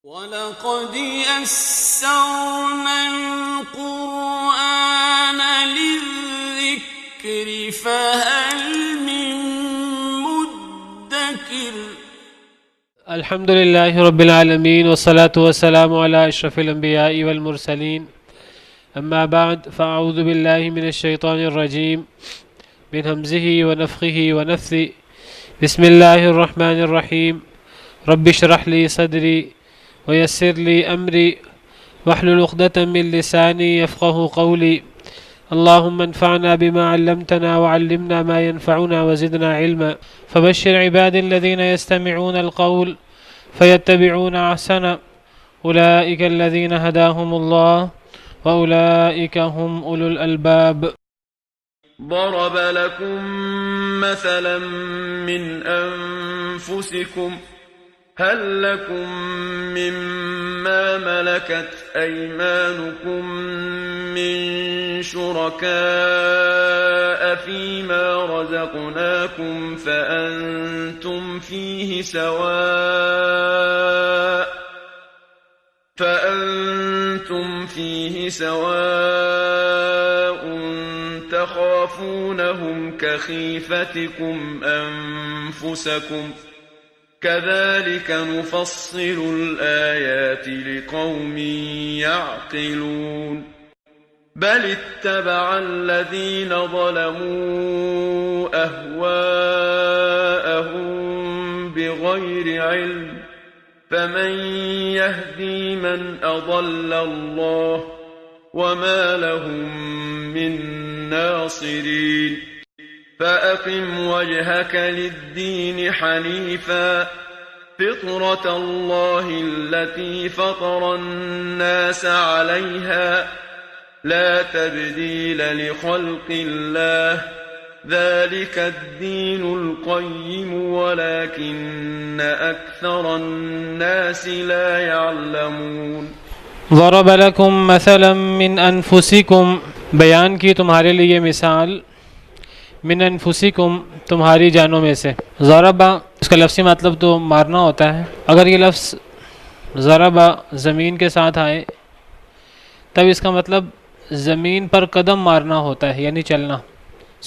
وَلَقَدْ يَسَّرْنَا الْقُرْآنَ لِلذِّكْرِ فَهَلْ مِن مُّدَّكِرٍ الحمد للہ رب العالمین والصلاة والسلام علی اشرف الانبیاء والمرسلین اما بعد فاعوذ باللہ من الشیطان الرجیم من ہمزہ ونفخہ ونفثہ بسم اللہ الرحمن الرحیم رب اشرح لی صدری ويسر لي أمري واحلل عقدة من لساني يفقه قولي اللهم انفعنا بما علمتنا وعلمنا ما ينفعنا وزدنا علما فبشر عبادي الذين يستمعون القول فيتبعون أحسنه أولئك الذين هداهم الله وأولئك هم أولو الألباب. ضرب لكم مثلا من أنفسكم هل لكم مما ملكت أيمانكم من شركاء فيما رزقناكم فأنتم فيه سواء تخافونهم كخيفتكم أنفسكم كذلك نفصل الآيات لقوم يعقلون بل اتبع الذين ظلموا أهواءهم بغير علم فمن يهدي من أضل الله وما لهم من ناصرين فأقم وجهك للدين حنيفا فطرة الله التي فطر الناس عليها لا تبديل لخلق الله ذلك الدين القيم ولكن أكثر الناس لا يعلمون. ضرب لكم مثلا من انفسکم، بیان کی تمہارے لیے مثال، من انفسکم تمہاری جانوں میں سے. ضربہ اس کا لفظی مطلب تو مارنا ہوتا ہے. اگر یہ لفظ ضربہ زمین کے ساتھ آئے تب اس کا مطلب زمین پر قدم مارنا ہوتا ہے، یعنی چلنا،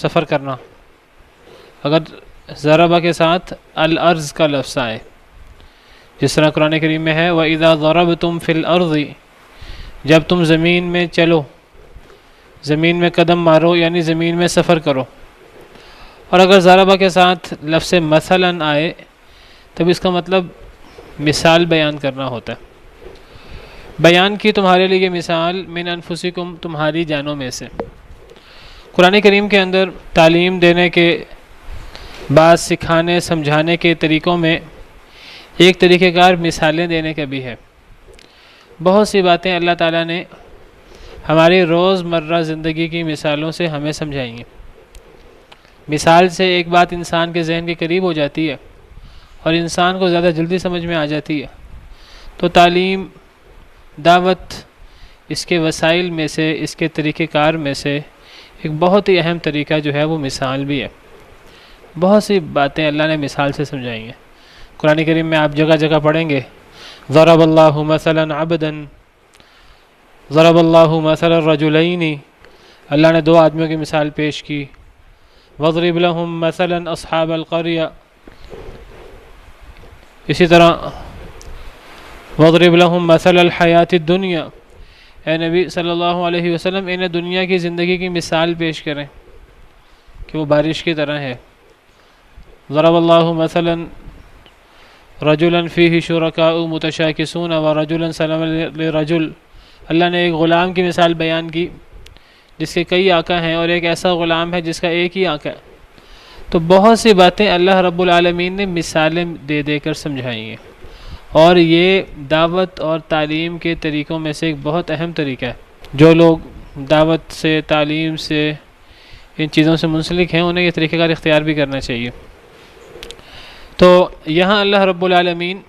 سفر کرنا. اگر ضربہ کے ساتھ الارض کا لفظ آئے جس طرح قرآن کریم میں ہے وَإِذَا ضَرَبْتُمْ فِي الْأَرْضِ، جب تم زمین میں چلو، زمین میں قدم مارو یعنی زمین میں سفر کرو. اور اگر ضربہ کے ساتھ لفظ مثلاً آئے تب اس کا مطلب مثال بیان کرنا ہوتا ہے. بیان کی تمہارے لیے مثال من انفسکم تمہاری جانوں میں سے. قرآن کریم کے اندر تعلیم دینے کے، بات سکھانے سمجھانے کے طریقوں میں ایک طریقہ کار مثالیں دینے کا بھی ہے. بہت سی باتیں اللہ تعالیٰ نے ہماری روز مرہ زندگی کی مثالوں سے ہمیں سمجھائی ہیں. مثال سے ایک بات انسان کے ذہن کے قریب ہو جاتی ہے اور انسان کو زیادہ جلدی سمجھ میں آ جاتی ہے. تو تعلیم، دعوت، اس کے وسائل میں سے، اس کے طریقہ کار میں سے ایک بہت ہی اہم طریقہ جو ہے وہ مثال بھی ہے. بہت سی باتیں اللہ نے مثال سے سمجھائی ہیں. قرآن کریم میں آپ جگہ جگہ پڑھیں گے ضرب اللہ مثلا عبدا، ضرب اللہ مثلا الرجلین، اللہ نے دو آدمیوں کی مثال پیش کی. وَاضْرِبْ لَهُمْ مَثَلًا أَصْحَابَ الْقَرْيَةِ، اسی طرح وَاضْرِبْ لَهُمْ مَثَلَ الْحَيَاةِ الدُّنْيَا، اے نبی صلی اللہ علیہ وسلم انہیں دنیا کی زندگی کی مثال پیش کریں کہ وہ بارش کی طرح ہے. ضرب اللہ مثلا رجلا فیہ شرکاء متشاکسون ورجلا سلما لرجل، اللہ نے ایک غلام کی مثال بیان کی جس کے کئی آقا ہیں اور ایک ایسا غلام ہے جس کا ایک ہی آقا ہے. تو بہت سی باتیں اللہ رب العالمین نے مثالیں دے دے کر سمجھائی ہیں، اور یہ دعوت اور تعلیم کے طریقوں میں سے ایک بہت اہم طریقہ ہے. جو لوگ دعوت سے، تعلیم سے، ان چیزوں سے منسلک ہیں انہیں یہ طریقہ کار اختیار بھی کرنا چاہیے. تو یہاں اللہ رب العالمین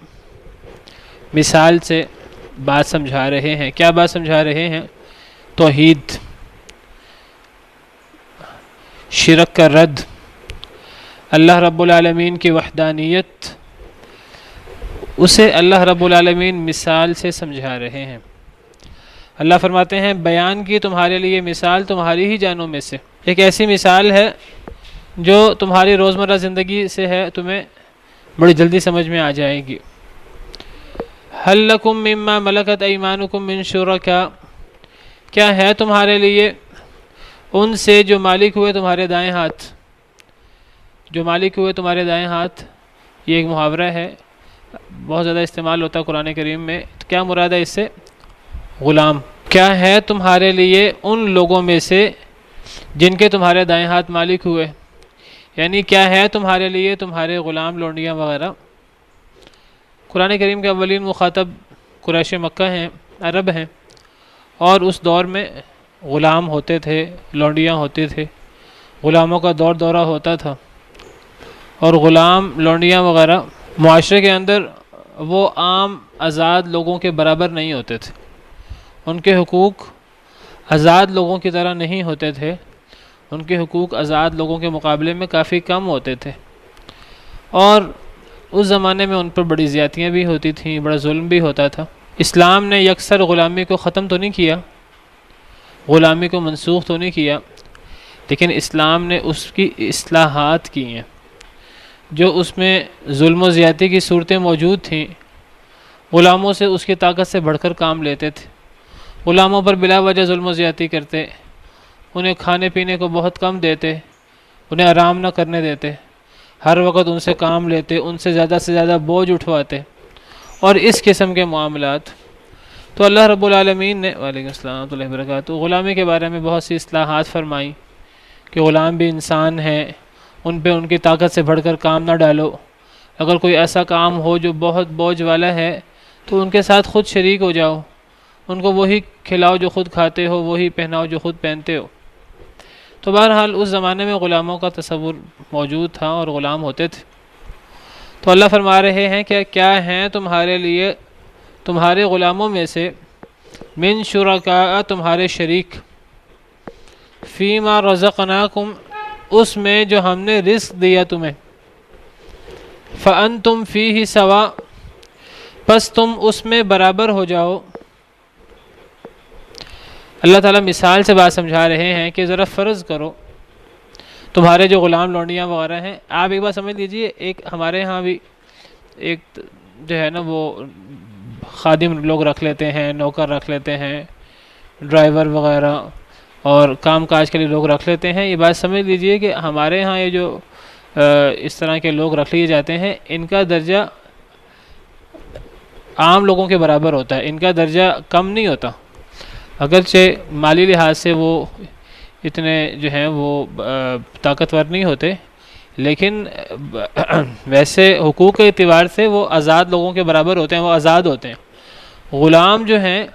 مثال سے بات سمجھا رہے ہیں. کیا بات سمجھا رہے ہیں؟ توحید، شرک کا رد، اللہ رب العالمین کی وحدانیت، اسے اللہ رب العالمین مثال سے سمجھا رہے ہیں۔ اللہ فرماتے ہیں بیان کی تمہارے لیے مثال تمہاری ہی جانوں میں سے، ایک ایسی مثال ہے جو تمہاری روزمرہ زندگی سے ہے، تمہیں بڑی جلدی سمجھ میں آ جائے گی۔ هل لکم مما ملکت ایمانکم من شرکاء، کیا ہے تمہارے لیے ان سے جو مالک ہوئے تمہارے دائیں ہاتھ، جو مالک ہوئے تمہارے دائیں ہاتھ، یہ ایک محاورہ ہے، بہت زیادہ استعمال ہوتا ہے قرآن کریم میں۔ تو کیا مراد ہے اس سے؟ غلام۔ کیا ہے تمہارے لیے ان لوگوں میں سے جن کے تمہارے دائیں ہاتھ مالک ہوئے، یعنی کیا ہے تمہارے لیے تمہارے غلام لونڈیاں وغیرہ۔ قرآن کریم کے اولین مخاطب قریش مکہ ہیں، عرب ہیں، اور اس دور میں غلام ہوتے تھے، لونڈیاں ہوتے تھے، غلاموں کا دور دورہ ہوتا تھا، اور غلام لونڈیاں وغیرہ معاشرے کے اندر وہ عام آزاد لوگوں کے برابر نہیں ہوتے تھے، ان کے حقوق آزاد لوگوں کی طرح نہیں ہوتے تھے، ان کے حقوق آزاد لوگوں کے مقابلے میں کافی کم ہوتے تھے، اور اس زمانے میں ان پر بڑی زیادتیاں بھی ہوتی تھیں، بڑا ظلم بھی ہوتا تھا۔ اسلام نے یکسر غلامی کو ختم تو نہیں کیا، غلامی کو منسوخ تو نہیں کیا، لیکن اسلام نے اس کی اصلاحات کی ہیں۔ جو اس میں ظلم و زیادتی کی صورتیں موجود تھیں، غلاموں سے اس کی طاقت سے بڑھ کر کام لیتے تھے، غلاموں پر بلا وجہ ظلم و زیادتی کرتے، انہیں کھانے پینے کو بہت کم دیتے، انہیں آرام نہ کرنے دیتے، ہر وقت ان سے کام لیتے، ان سے زیادہ بوجھ اٹھواتے، اور اس قسم کے معاملات۔ تو اللہ رب العالمین نے وعلیکم السلام ورحمۃ اللہ وبرکاتہ غلامی کے بارے میں بہت سی اصلاحات فرمائیں کہ غلام بھی انسان ہیں، ان پہ ان کی طاقت سے بڑھ کر کام نہ ڈالو، اگر کوئی ایسا کام ہو جو بہت بوجھ والا ہے تو ان کے ساتھ خود شریک ہو جاؤ، ان کو وہی کھلاؤ جو خود کھاتے ہو، وہی پہناؤ جو خود پہنتے ہو۔ تو بہرحال اس زمانے میں غلاموں کا تصور موجود تھا اور غلام ہوتے تھے۔ تو اللہ فرما رہے ہیں کہ کیا ہیں تمہارے لیے تمہارے غلاموں میں سے من شرکاء تمہارے شریک، فیما رزقناکم اس میں جو ہم نے رزق دیا تمہیں، فانتم فیہ سواء پس تم اس میں برابر ہو جاؤ۔ اللہ تعالیٰ مثال سے بات سمجھا رہے ہیں کہ ذرا فرض کرو تمہارے جو غلام لونڈیاں وغیرہ ہیں، آپ ایک بات سمجھ لیجئے، ایک ہمارے ہاں بھی ایک جو ہے نا وہ خادم لوگ رکھ لیتے ہیں، نوکر رکھ لیتے ہیں، ڈرائیور وغیرہ اور کام کاج کے لیے لوگ رکھ لیتے ہیں۔ یہ بات سمجھ لیجئے کہ ہمارے ہاں یہ جو اس طرح کے لوگ رکھ لیے جاتے ہیں، ان کا درجہ عام لوگوں کے برابر ہوتا ہے، ان کا درجہ کم نہیں ہوتا، اگرچہ مالی لحاظ سے وہ اتنے جو ہیں وہ طاقتور نہیں ہوتے، لیکن ویسے حقوق کے اعتبار سے وہ آزاد لوگوں کے برابر ہوتے ہیں، وہ آزاد ہوتے ہیں۔ غلام جو ہیں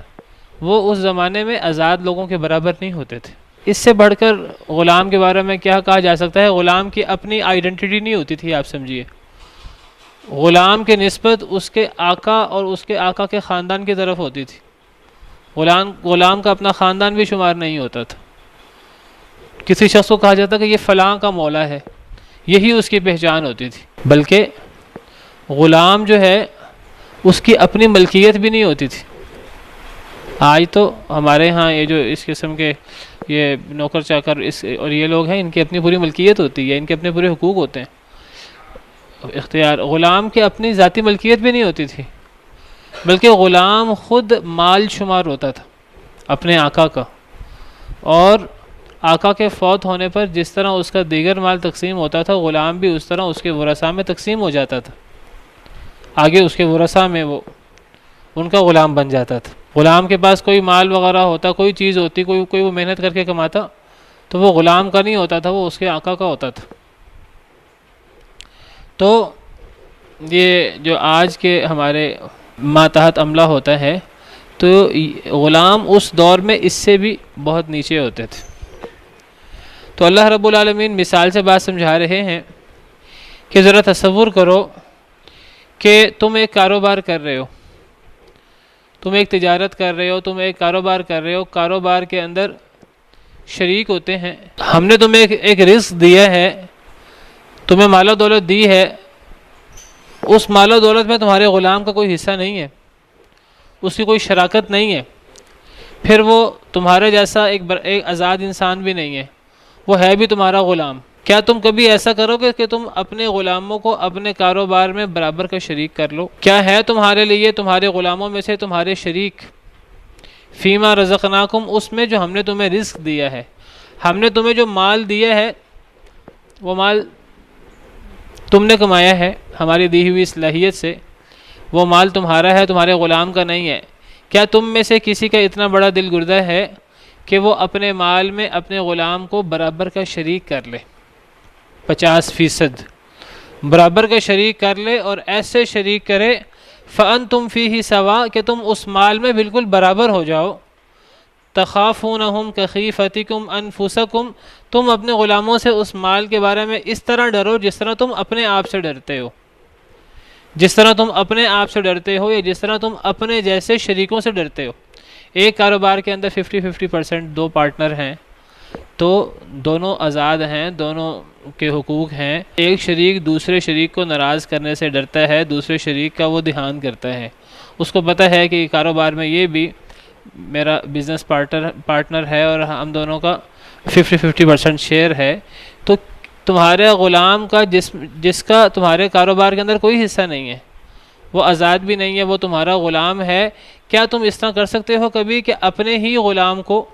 وہ اس زمانے میں آزاد لوگوں کے برابر نہیں ہوتے تھے۔ اس سے بڑھ کر غلام کے بارے میں کیا کہا جا سکتا ہے؟ غلام کی اپنی آئیڈینٹی نہیں ہوتی تھی، آپ سمجھیے۔ غلام کے نسبت اس کے آقا اور اس کے آقا کے خاندان کی طرف ہوتی تھی، غلام کا اپنا خاندان بھی شمار نہیں ہوتا تھا۔ کسی شخص کو کہا جاتا کہ یہ فلاں کا مولا ہے، یہی اس کی پہچان ہوتی تھی، بلکہ غلام جو ہے اس کی اپنی ملکیت بھی نہیں ہوتی تھی۔ آج تو ہمارے ہاں یہ جو اس قسم کے یہ نوکر چاکر اور یہ لوگ ہیں، ان کی اپنی پوری ملکیت ہوتی ہے، ان کے اپنے پورے حقوق ہوتے ہیں، اختیار۔ غلام کی اپنی ذاتی ملکیت بھی نہیں ہوتی تھی، بلکہ غلام خود مال شمار ہوتا تھا اپنے آقا کا، اور آقا کے فوت ہونے پر جس طرح اس کا دیگر مال تقسیم ہوتا تھا، غلام بھی اس طرح اس کے ورثاء میں تقسیم ہو جاتا تھا، آگے اس کے ورثاء میں وہ ان کا غلام بن جاتا تھا۔ غلام کے پاس کوئی مال وغیرہ ہوتا، کوئی چیز ہوتی، کوئی وہ محنت کر کے کماتا، تو وہ غلام کا نہیں ہوتا تھا، وہ اس کے آقا کا ہوتا تھا۔ تو یہ جو آج کے ہمارے ماتحت عملہ ہوتا ہے، تو غلام اس دور میں اس سے بھی بہت نیچے ہوتے تھے۔ تو اللہ رب العالمین مثال سے بات سمجھا رہے ہیں کہ ذرا تصور کرو کہ تم ایک کاروبار کر رہے ہو، تم ایک تجارت کر رہے ہو، تم ایک کاروبار کر رہے ہو، کاروبار کے اندر شریک ہوتے ہیں، ہم نے تمہیں ایک رزق دیا ہے، تمہیں مال و دولت دی ہے، اس مال و دولت میں تمہارے غلام کا کوئی حصہ نہیں ہے، اس کی کوئی شراکت نہیں ہے، پھر وہ تمہارے جیسا ایک آزاد انسان بھی نہیں ہے، وہ ہے بھی تمہارا غلام۔ کیا تم کبھی ایسا کرو گے کہ تم اپنے غلاموں کو اپنے کاروبار میں برابر کا شریک کر لو؟ کیا ہے تمہارے لیے تمہارے غلاموں میں سے تمہارے شریک فیما رزقناکم، اس میں جو ہم نے تمہیں رزق دیا ہے، ہم نے تمہیں جو مال دیا ہے وہ مال تم نے کمایا ہے ہماری دی ہوئی صلاحیت سے، وہ مال تمہارا ہے، تمہارے غلام کا نہیں ہے۔ کیا تم میں سے کسی کا اتنا بڑا دل گردہ ہے کہ وہ اپنے مال میں اپنے غلام کو برابر کا شریک کر لے، 50% برابر کا شریک کر لے، اور ایسے شریک کرے فَأَنْتُمْ فِيهِ سَوَاء کہ تم اس مال میں بالکل برابر ہو جاؤ، تَخَافُونَهُمْ كَخِيفَتِكُمْ أَنفُسَكُمْ تم اپنے غلاموں سے اس مال کے بارے میں اس طرح ڈرو جس طرح تم اپنے آپ سے ڈرتے ہو، جس طرح تم اپنے آپ سے ڈرتے ہو یا جس طرح تم اپنے جیسے شریکوں سے ڈرتے ہو۔ ایک کاروبار کے اندر 50-50% دو پارٹنر ہیں تو دونوں آزاد ہیں، دونوں کے حقوق ہیں۔ ایک شریک دوسرے شریک کو ناراض کرنے سے ڈرتا ہے، دوسرے شریک کا وہ دھیان کرتا ہے، اس کو پتہ ہے کہ کاروبار میں یہ بھی میرا بزنس پارٹنر ہے اور ہم دونوں کا 50-50% شیئر ہے۔ تو تمہارے غلام کا جس کا تمہارے کاروبار کے اندر کوئی حصہ نہیں ہے، وہ آزاد بھی نہیں ہے، وہ تمہارا غلام ہے، کیا تم اس طرح کر سکتے ہو کبھی کہ اپنے ہی غلام کو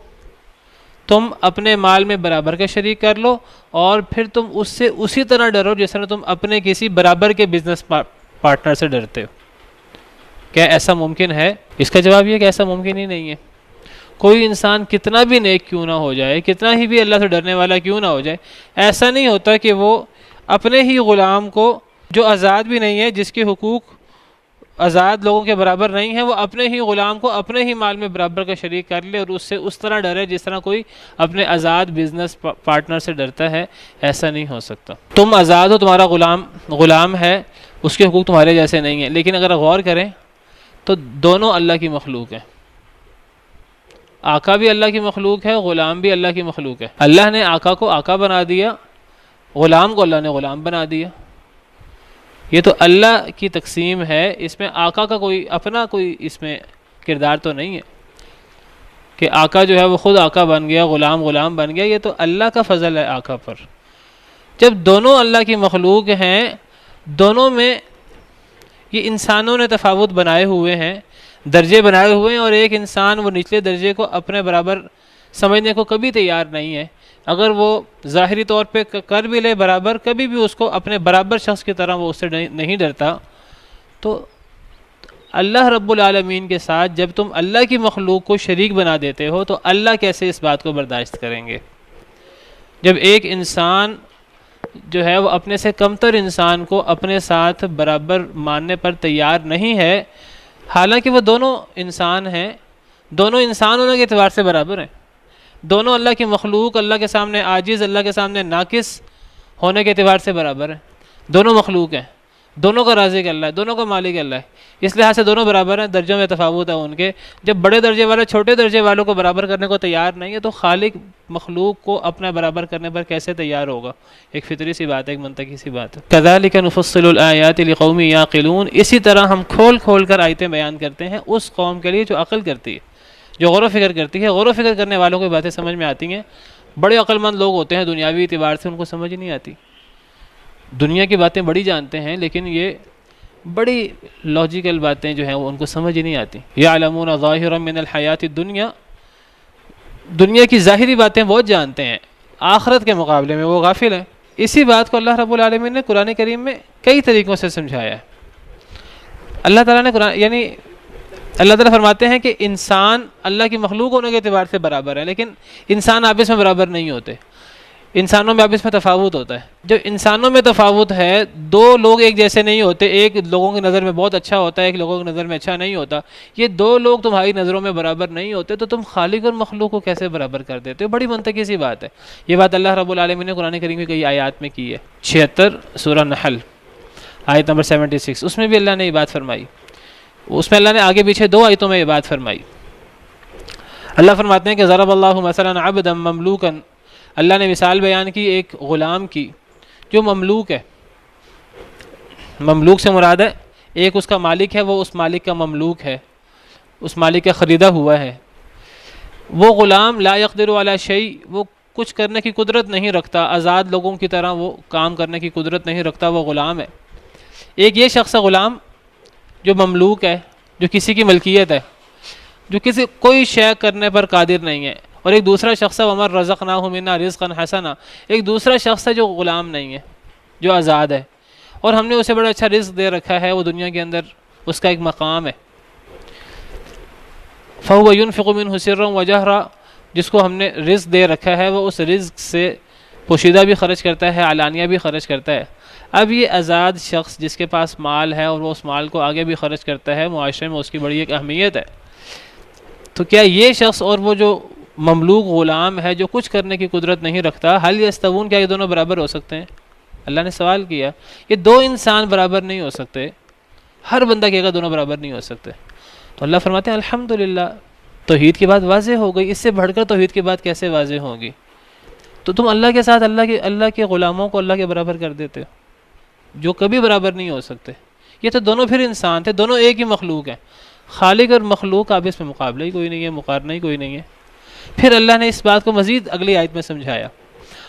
تم اپنے مال میں برابر کا شریک کر لو اور پھر تم اس سے اسی طرح ڈرو جس طرح تم اپنے کسی برابر کے بزنس پارٹنر سے ڈرتے ہو؟ کیا ایسا ممکن ہے؟ اس کا جواب یہ کہ ایسا ممکن ہی نہیں ہے۔ کوئی انسان کتنا بھی نیک کیوں نہ ہو جائے، کتنا ہی بھی اللہ سے ڈرنے والا کیوں نہ ہو جائے، ایسا نہیں ہوتا کہ وہ اپنے ہی غلام کو جو آزاد بھی نہیں ہے، جس کے حقوق آزاد لوگوں کے برابر نہیں ہیں، وہ اپنے ہی غلام کو اپنے ہی مال میں برابر کا شریک کر لے اور اس سے اس طرح ڈرے جس طرح کوئی اپنے آزاد بزنس پارٹنر سے ڈرتا ہے۔ ایسا نہیں ہو سکتا۔ تم آزاد ہو، تمہارا غلام ہے، اس کے حقوق تمہارے جیسے نہیں ہیں، لیکن اگر غور کریں تو دونوں اللہ کی مخلوق ہیں۔ آقا بھی اللہ کی مخلوق ہے، غلام بھی اللہ کی مخلوق ہے۔ اللہ نے آقا کو آقا بنا دیا، غلام کو اللہ نے غلام بنا دیا۔ یہ تو اللہ کی تقسیم ہے، اس میں آقا کا کوئی اس میں کردار تو نہیں ہے کہ آقا جو ہے وہ خود آقا بن گیا، غلام بن گیا۔ یہ تو اللہ کا فضل ہے آقا پر۔ جب دونوں اللہ کی مخلوق ہیں، دونوں میں یہ انسانوں نے تفاوت بنائے ہوئے ہیں، درجے بنائے ہوئے ہیں، اور ایک انسان وہ نچلے درجے کو اپنے برابر سمجھنے کو کبھی تیار نہیں ہے۔ اگر وہ ظاہری طور پہ کر بھی لے برابر، کبھی بھی اس کو اپنے برابر شخص کی طرح وہ اس سے نہیں ڈرتا۔ تو اللہ رب العالمین کے ساتھ جب تم اللہ کی مخلوق کو شریک بنا دیتے ہو تو اللہ کیسے اس بات کو برداشت کریں گے؟ جب ایک انسان جو ہے وہ اپنے سے کمتر انسان کو اپنے ساتھ برابر ماننے پر تیار نہیں ہے، حالانکہ وہ دونوں انسان ہیں، دونوں انسان ہونے کے اعتبار سے برابر ہیں، دونوں اللہ کی مخلوق، اللہ کے سامنے عاجز، اللہ کے سامنے ناقص ہونے کے اعتبار سے برابر ہیں، دونوں مخلوق ہیں، دونوں کا رازق اللہ ہے، دونوں کا مالک اللہ ہے، اس لحاظ سے دونوں برابر ہیں، درجوں میں تفاوت ہے ان کے۔ جب بڑے درجے والے چھوٹے درجے والوں کو برابر کرنے کو تیار نہیں ہے تو خالق مخلوق کو اپنا برابر کرنے پر کیسے تیار ہوگا؟ ایک فطری سی بات ہے، ایک منطقی سی بات ہے۔ کذالک نفصل الآیات لقوم یعقلون، اسی طرح ہم کھول کھول کر آیتیں بیان کرتے ہیں اس قوم کے لیے جو عقل کرتی ہے، جو غور و فکر کرتی ہے۔ غور و فکر کرنے والوں کو باتیں سمجھ میں آتی ہیں۔ بڑے عقل مند لوگ ہوتے ہیں دنیاوی اعتبار سے، ان کو سمجھ نہیں آتی، دنیا کی باتیں بڑی جانتے ہیں لیکن یہ بڑی لاجیکل باتیں جو ہیں وہ ان کو سمجھ ہی نہیں آتی۔ یعلمون ظاہرا من الحیات الدنیا، دنیا کی ظاہری باتیں بہت جانتے ہیں، آخرت کے مقابلے میں وہ غافل ہیں۔ اسی بات کو اللہ رب العالمین نے قرآن کریم میں کئی طریقوں سے سمجھایا ہے۔ اللہ تعالیٰ نے اللہ تعالیٰ فرماتے ہیں کہ انسان اللہ کی مخلوق ہونے کے اعتبار سے برابر ہے، لیکن انسان آپس میں برابر نہیں ہوتے، انسانوں میں آپس میں تفاوت ہوتا ہے۔ جب انسانوں میں تفاوت ہے، دو لوگ ایک جیسے نہیں ہوتے، ایک لوگوں کی نظر میں بہت اچھا ہوتا ہے، ایک لوگوں کی نظر میں اچھا نہیں ہوتا، یہ دو لوگ تمہاری نظروں میں برابر نہیں ہوتے تو تم خالق اور مخلوق کو کیسے برابر کر دیتے ہو؟ بڑی منطقی سی بات ہے۔ یہ بات اللہ رب العالمین نے قرآن کریم کی کئی آیات میں کی ہے۔ 76 سورہ نحل آیت نمبر 76، اس میں بھی اللہ نے یہ بات فرمائی، اس میں اللہ نے آگے پیچھے دو آیتوں میں یہ بات فرمائی۔ اللہ فرماتے ہیں کہ ضرب اللہ مثلا عبدا مملوکا، اللہ نے مثال بیان کی ایک غلام کی جو مملوک ہے، مملوک سے مراد ہے ایک اس کا مالک ہے، وہ اس مالک کا مملوک ہے، اس مالک کا خریدا ہوا ہے۔ وہ غلام لا یقدر علی شیء، وہ کچھ کرنے کی قدرت نہیں رکھتا، آزاد لوگوں کی طرح وہ کام کرنے کی قدرت نہیں رکھتا، وہ غلام ہے۔ ایک یہ شخص ہے غلام جو مملوک ہے، جو کسی کی ملکیت ہے، جو کسی کوئی شے کرنے پر قادر نہیں ہے، اور ایک دوسرا شخص ہے وَمَن رَزَقْنَاهُ مِنَّا رِزْقًا حَسَنًا، ایک دوسرا شخص ہے جو غلام نہیں ہے، جو آزاد ہے، اور ہم نے اسے بڑا اچھا رزق دے رکھا ہے، وہ دنیا کے اندر اس کا ایک مقام ہے۔ فَهُوَ يُنْفِقُ مِنْهُ سِرًّا وَجَهْرًا، جس کو ہم نے رزق دے رکھا ہے وہ اس رزق سے پوشیدہ بھی خرچ کرتا ہے، علانیہ بھی خرچ کرتا ہے۔ اب یہ آزاد شخص جس کے پاس مال ہے اور وہ اس مال کو آگے بھی خرچ کرتا ہے، معاشرے میں اس کی بڑی ایک اہمیت ہے، تو کیا یہ شخص اور وہ جو مملوک غلام ہے جو کچھ کرنے کی قدرت نہیں رکھتا، حل یستوون، کیا یہ دونوں برابر ہو سکتے ہیں؟ اللہ نے سوال کیا، یہ دو انسان برابر نہیں ہو سکتے، ہر بندہ کہے گا دونوں برابر نہیں ہو سکتے، تو اللہ فرماتے ہیں الحمدللہ، توحید کی بات واضح ہو گئی، اس سے بڑھ کر توحید کی بات کیسے واضح ہوگی؟ تو تم اللہ کے ساتھ اللہ کے غلاموں کو اللہ کے برابر کر دیتے ہو، جو کبھی برابر نہیں ہو سکتے۔ یہ تو دونوں پھر انسان تھے، دونوں ایک ہی مخلوق ہیں، خالق اور مخلوق، اب اس میں مقابلہ ہی کوئی نہیں ہے، مقارنہ ہی کوئی نہیں ہے۔ پھر اللہ نے اس بات کو مزید اگلی آیت میں سمجھایا،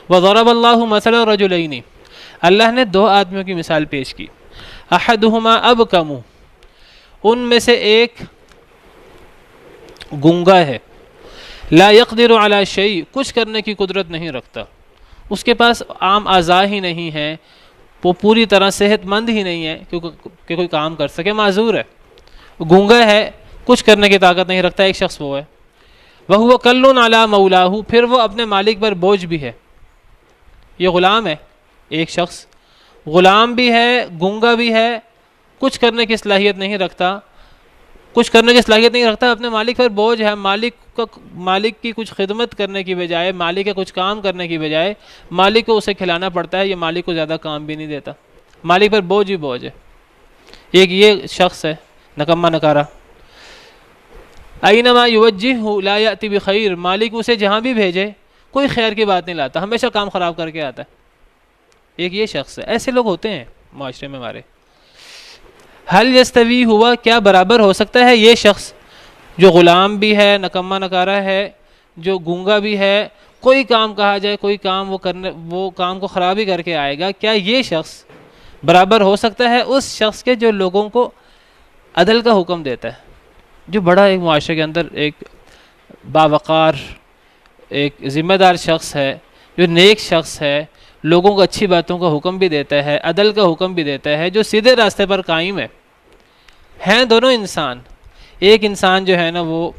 وَضَرَبَ اللَّهُ مَثَلًا رَجُلَيْنِ، اللہ نے دو آدمیوں کی مثال پیش کی، أَحَدُهُمَا أَبْكَمُ، ان میں سے ایک گونگا ہے، لا يقدر على شيء، کچھ کرنے کی قدرت نہیں رکھتا، اس کے پاس عام اعضاء ہی نہیں ہیں، وہ پوری طرح صحت مند ہی نہیں ہے کہ کوئی کام کر سکے، معذور ہے، گونگا ہے، کچھ کرنے کی طاقت نہیں رکھتا، ایک شخص وہ ہے۔ وَهُوَ كَلٌّ عَلَى مَوْلَاهُ، پھر وہ اپنے مالک پر بوجھ بھی ہے، یہ غلام ہے، ایک شخص غلام بھی ہے، گونگا بھی ہے، کچھ کرنے کی صلاحیت نہیں رکھتا، اپنے مالک پر بوجھ ہے، مالک کی کچھ خدمت کرنے کی بجائے، مالک کے کچھ کام کرنے کی بجائے مالک کو اسے کھلانا پڑتا ہے، یہ مالک کو زیادہ کام بھی نہیں دیتا، مالک پر بوجھ ہی بوجھ ہے۔ ایک یہ شخص ہے نکما نکارا، اینما یوجہہ لا یأتی بخیر، مالک اسے جہاں بھی بھیجے کوئی خیر کی بات نہیں لاتا، ہمیشہ کام خراب کر کے آتا ہے، ایک یہ شخص ہے۔ ایسے لوگ ہوتے ہیں معاشرے میں ہمارے۔ حل یستوی ہوا، کیا برابر ہو سکتا ہے یہ شخص جو غلام بھی ہے، نکما نکارا ہے، جو گونگا بھی ہے، کوئی کام کہا جائے، کوئی کام وہ کام کو خراب ہی کر کے آئے گا، کیا یہ شخص برابر ہو سکتا ہے اس شخص کے جو لوگوں کو عدل کا حکم دیتا ہے، جو بڑا ایک معاشرے کے اندر ایک باوقار، ایک ذمہ دار شخص ہے، جو نیک شخص ہے، لوگوں کو اچھی باتوں کا حکم بھی دیتا ہے، عدل کا حکم بھی دیتا ہے، جو سیدھے راستے پر قائم ہے۔ ہیں دونوں انسان، ایک انسان جو ہے نا وہ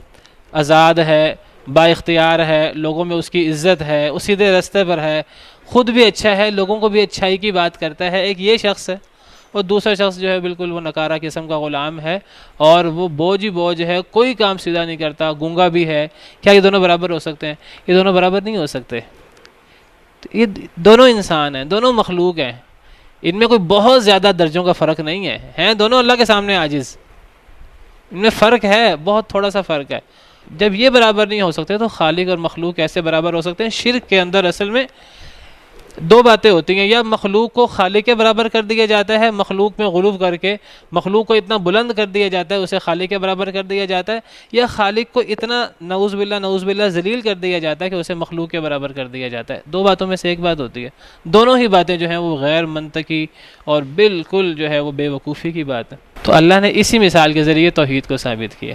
آزاد ہے، با اختیار ہے، لوگوں میں اس کی عزت ہے، اس سیدھے راستے پر ہے، خود بھی اچھا ہے، لوگوں کو بھی اچھائی کی بات کرتا ہے، ایک یہ شخص ہے، اور دوسرا شخص جو ہے بالکل وہ نکارہ قسم کا غلام ہے، اور وہ بوجھ ہی بوجھ ہے، کوئی کام سیدھا نہیں کرتا، گونگا بھی ہے۔ کیا یہ دونوں برابر ہو سکتے ہیں؟ یہ دونوں برابر نہیں ہو سکتے۔ یہ دونوں انسان ہیں، دونوں مخلوق ہیں، ان میں کوئی بہت زیادہ درجوں کا فرق نہیں ہے، ہیں دونوں اللہ کے سامنے عاجز، ان میں فرق ہے، بہت تھوڑا سا فرق ہے۔ جب یہ برابر نہیں ہو سکتے تو خالق اور مخلوق کیسے برابر ہو سکتے ہیں؟ شرک کے اندر اصل میں دو باتیں ہوتی ہیں، یا مخلوق کو خالق کے برابر کر دیا جاتا ہے، مخلوق میں غلو کر کے مخلوق کو اتنا بلند کر دیا جاتا ہے، اسے خالق کے برابر کر دیا جاتا ہے، یا خالق کو اتنا نعوذ باللہ ذلیل کر دیا جاتا ہے کہ اسے مخلوق کے برابر کر دیا جاتا ہے۔ دو باتوں میں سے ایک بات ہوتی ہے، دونوں ہی باتیں جو ہیں وہ غیر منطقی اور بالکل جو ہے وہ بے وقوفی کی بات ہے۔ تو اللہ نے اسی مثال کے ذریعے توحید کو ثابت کیا۔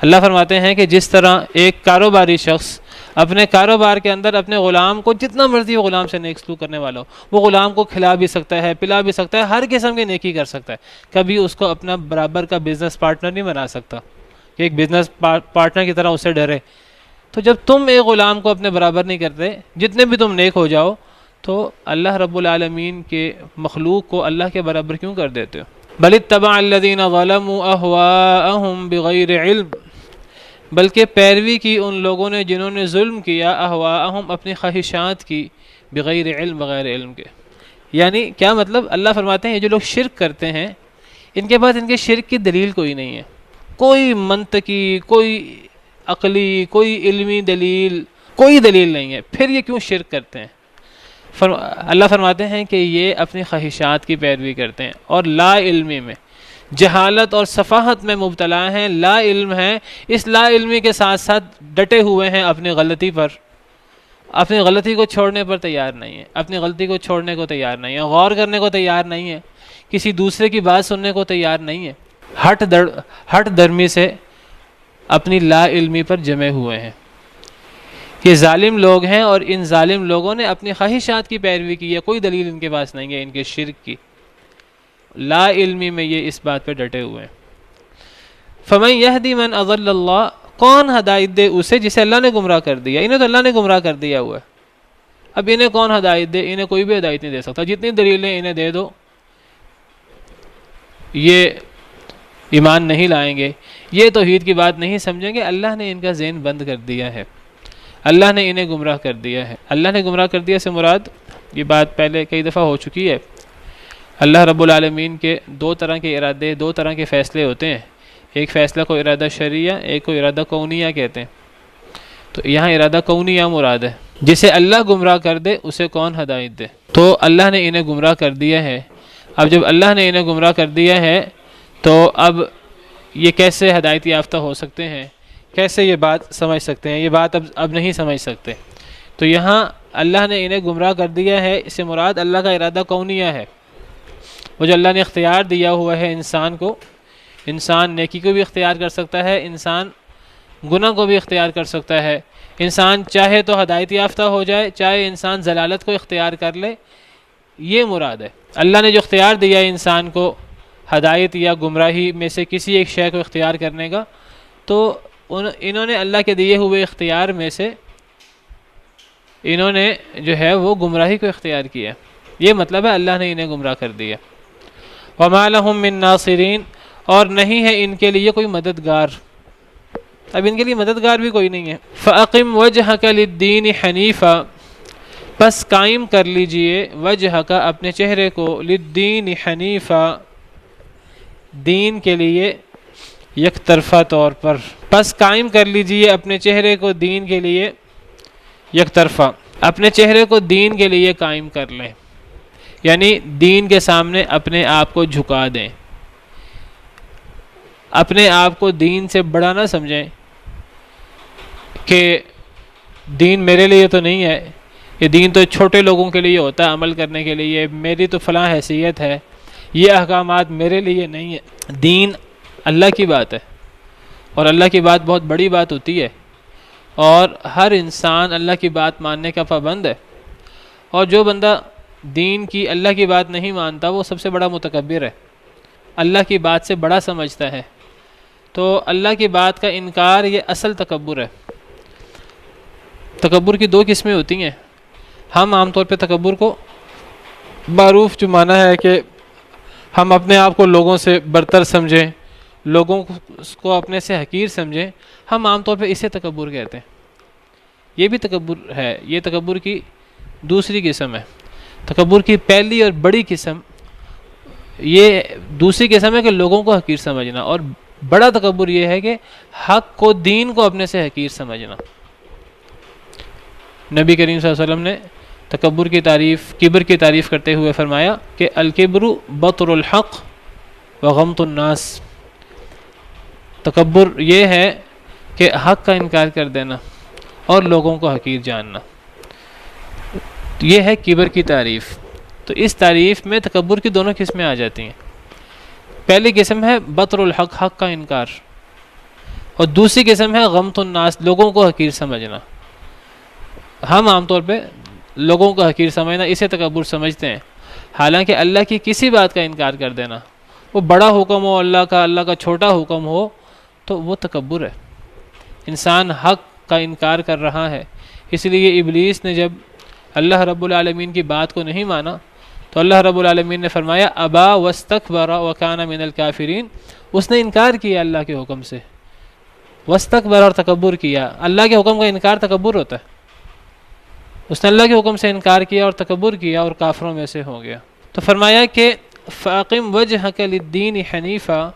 اللہ فرماتے ہیں کہ جس طرح ایک کاروباری شخص اپنے کاروبار کے اندر اپنے غلام کو جتنا مرضی وہ غلام سے نیک سلوک کرنے والا ہو، وہ غلام کو کھلا بھی سکتا ہے، پلا بھی سکتا ہے، ہر قسم کی نیکی کر سکتا ہے، کبھی اس کو اپنا برابر کا بزنس پارٹنر نہیں بنا سکتا کہ ایک بزنس پارٹنر کی طرح اسے ڈرے۔ تو جب تم ایک غلام کو اپنے برابر نہیں کرتے، جتنے بھی تم نیک ہو جاؤ، تو اللہ رب العالمین کے مخلوق کو اللہ کے برابر کیوں کر دیتے ہو؟ بل اتبع الذین ظلموا اہواءہم بغیر علم، بلکہ پیروی کی ان لوگوں نے جنہوں نے ظلم کیا، اہواءہم اپنی خواہشات کی، بغیر علم بغیر علم کے۔ یعنی کیا مطلب؟ اللہ فرماتے ہیں یہ جو لوگ شرک کرتے ہیں ان کے پاس ان کے شرک کی دلیل کوئی نہیں ہے، کوئی منطقی، کوئی عقلی، کوئی علمی دلیل، کوئی دلیل نہیں ہے، پھر یہ کیوں شرک کرتے ہیں؟ اللہ فرماتے ہیں کہ یہ اپنی خواہشات کی پیروی کرتے ہیں اور لا علمی میں، جہالت اور سفاہت میں مبتلا ہیں، لا علم ہیں، اس لا علمی کے ساتھ ساتھ ڈٹے ہوئے ہیں اپنی غلطی پر، اپنی غلطی کو چھوڑنے پر تیار نہیں ہے، اپنی غلطی کو چھوڑنے کو تیار نہیں ہے، غور کرنے کو تیار نہیں ہے، کسی دوسرے کی بات سننے کو تیار نہیں ہے، ہٹ درمی سے اپنی لا علمی پر جمے ہوئے ہیں۔ یہ ظالم لوگ ہیں اور ان ظالم لوگوں نے اپنی خواہشات کی پیروی کی ہے، کوئی دلیل ان کے پاس نہیں ہے ان کے شرک کی، لا علمی میں یہ اس بات پہ ڈٹے ہوئے ہیں۔ فَمَن يَهْدِ مَنْ أَضَلَّ اللَّهُ، کون ہدایت دے اسے جسے اللہ نے گمراہ کر دیا؟ انہیں تو اللہ نے گمراہ کر دیا ہوا ہے، اب انہیں کون ہدایت دے؟ انہیں کوئی بھی ہدایت نہیں دے سکتا، جتنی دلیلیں انہیں دے دو یہ ایمان نہیں لائیں گے، یہ توحید کی بات نہیں سمجھیں گے، اللہ نے ان کا ذہن بند کر دیا ہے، اللہ نے انہیں گمراہ کر دیا ہے۔ اللہ نے گمراہ کر دیا سے مراد، یہ بات پہلے کئی دفعہ ہو چکی ہے، اللہ رب العالمین کے دو طرح کے ارادے، دو طرح کے فیصلے ہوتے ہیں، ایک فیصلہ کو ارادہ شرعیہ، ایک کو ارادہ کونیہ کہتے ہیں، تو یہاں ارادہ کونیہ مراد ہے، جسے اللہ گمراہ کر دے اسے کون ہدایت دے؟ تو اللہ نے انہیں گمراہ کر دیا ہے، اب جب اللہ نے انہیں گمراہ کر دیا ہے تو اب یہ کیسے ہدایت یافتہ ہو سکتے ہیں، کیسے یہ بات سمجھ سکتے ہیں؟ یہ بات اب نہیں سمجھ سکتے۔ تو یہاں اللہ نے انہیں گمراہ کر دیا ہے، اس سے مراد اللہ کا ارادہ کونیہ ہے، وہ جو اللہ نے اختیار دیا ہوا ہے انسان کو، انسان نیکی کو بھی اختیار کر سکتا ہے، انسان گناہ کو بھی اختیار کر سکتا ہے، انسان چاہے تو ہدایت یافتہ ہو جائے، چاہے انسان ضلالت کو اختیار کر لے، یہ مراد ہے۔ اللہ نے جو اختیار دیا ہے انسان کو ہدایت یا گمراہی میں سے کسی ایک شے کو اختیار کرنے کا، تو انہوں نے اللہ کے دیے ہوئے اختیار میں سے انہوں نے جو ہے وہ گمراہی کو اختیار کیا، یہ مطلب ہے اللہ نے انہیں گمراہ کر دیا۔ وَمَا لَهُم مِّن نَاصِرِينَ، اور نہیں ہے ان کے لیے کوئی مددگار، اب ان کے لیے مددگار بھی کوئی نہیں ہے۔ فَأَقِمْ وَجْهَكَ لِلدِّينِ حَنِيفًا، بس قائم کر لیجئے وجہک اپنے چہرے کو، للدین حنیفا، دین کے لیے یک طرفہ طور پر، بس قائم کر لیجئے اپنے چہرے کو دین کے لیے یک طرفہ، اپنے چہرے کو دین کے لیے قائم کر لیں، یعنی دین کے سامنے اپنے آپ کو جھکا دیں، اپنے آپ کو دین سے بڑا نہ سمجھیں کہ دین میرے لیے تو نہیں ہے، یہ دین تو چھوٹے لوگوں کے لیے ہوتا ہے عمل کرنے کے لیے، میری تو فلاں حیثیت ہے، یہ احکامات میرے لیے نہیں ہے۔ دین اللہ کی بات ہے اور اللہ کی بات بہت بڑی بات ہوتی ہے، اور ہر انسان اللہ کی بات ماننے کا پابند ہے، اور جو بندہ دین کی، اللہ کی بات نہیں مانتا وہ سب سے بڑا متکبر ہے، اللہ کی بات سے بڑا سمجھتا ہے، تو اللہ کی بات کا انکار یہ اصل تکبر ہے۔ تکبر کی دو قسمیں ہوتی ہیں، ہم عام طور پہ تکبر کو معروف جو معنی ہے کہ ہم اپنے آپ کو لوگوں سے برتر سمجھیں، لوگوں کو اپنے سے حقیر سمجھیں، ہم عام طور پہ اسے تکبر کہتے ہیں، یہ بھی تکبر ہے، یہ تکبر کی دوسری قسم ہے۔ تکبر کی پہلی اور بڑی قسم، یہ دوسری قسم ہے کہ لوگوں کو حقیر سمجھنا، اور بڑا تکبر یہ ہے کہ حق کو، دین کو اپنے سے حقیر سمجھنا۔ نبی کریم صلی اللہ علیہ وسلم نے تکبر کی تعریف، کبر کی تعریف کرتے ہوئے فرمایا کہ الکبر بطر الحق وغمط الناس، تکبر یہ ہے کہ حق کا انکار کر دینا اور لوگوں کو حقیر جاننا، یہ ہے کبر کی تعریف۔ تو اس تعریف میں تکبر کی دونوں قسمیں آ جاتی ہیں، پہلی قسم ہے بطر الحق، حق کا انکار، اور دوسری قسم ہے غمط الناس، لوگوں کو حقیر سمجھنا۔ ہم عام طور پہ لوگوں کو حقیر سمجھنا اسے تکبر سمجھتے ہیں، حالانکہ اللہ کی کسی بات کا انکار کر دینا، وہ بڑا حکم ہو اللہ کا چھوٹا حکم ہو، تو وہ تکبر ہے، انسان حق کا انکار کر رہا ہے۔ اس لیے ابلیس نے جب اللہ رب العالمین کی بات کو نہیں مانا تو اللہ رب العالمین نے فرمایا ابا واستکبر وکان من الکافرین، اس نے انکار کیا اللہ کے حکم سے، واستکبر، اور تکبر کیا۔ اللہ کے حکم کا انکار تکبر ہوتا ہے، اس نے اللہ کے حکم سے انکار کیا اور تکبر کیا اور کافروں میں سے ہو گیا۔ تو فرمایا کہ فاقم وجہک للدین حنیفا،